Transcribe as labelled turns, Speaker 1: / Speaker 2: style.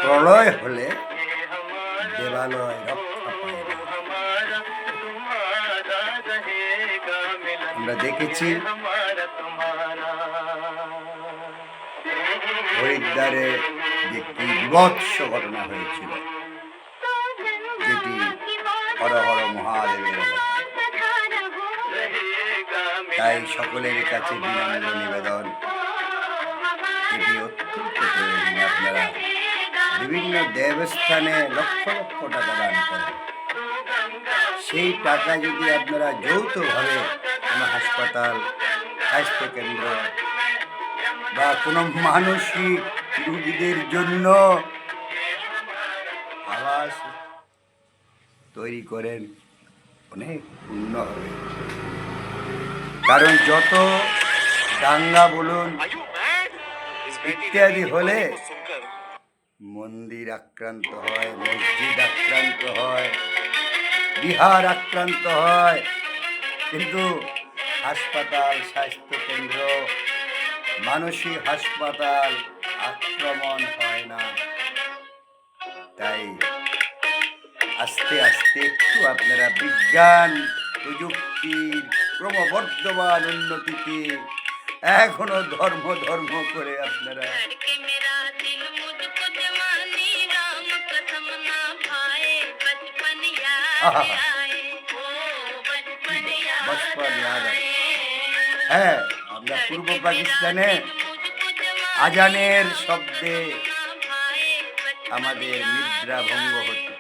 Speaker 1: প্রলয় হলে দেবালয় রক্ষা পায় না। আমরা দেখেছি হরিদ্বারে যে কি বিভৎস ঘটনা হয়েছিল, যেটি হর হর মহাদেবের তাই সকলের কাছে বিনম্র নিবেদন, এটি অত্যন্ত প্রয়োজনীয়। আপনারা বিভিন্ন দেবস্থানে লক্ষ লক্ষ টাকা দান করেন, সেই টাকা যদি আপনারা যৌথভাবে কোনো হাসপাতাল, স্বাস্থ্যকেন্দ্র বা কোনো মানসিক রোগীদের জন্য আবাস তৈরি করেন, অনেক পূর্ণ হবে। কারণ যত দাঙ্গা বলুন ইত্যাদি হলে মন্দির আক্রান্ত হয়, মসজিদ আক্রান্ত হয়, বিহার আক্রান্ত হয়, কিন্তু হাসপাতাল, স্বাস্থ্যকেন্দ্র, মানসিক হাসপাতাল আক্রমণ হয় না। তাই আস্তে আস্তে একটু আপনারা বিজ্ঞান প্রযুক্তির ক্রমবর্ধমান উন্নতিতে এখনো ধর্ম ধর্ম করে আপনারা হ্যাঁ, আমরা পূর্ব পাকিস্তানে আজানের শব্দে আমাদের নিদ্রা ভঙ্গ হতো।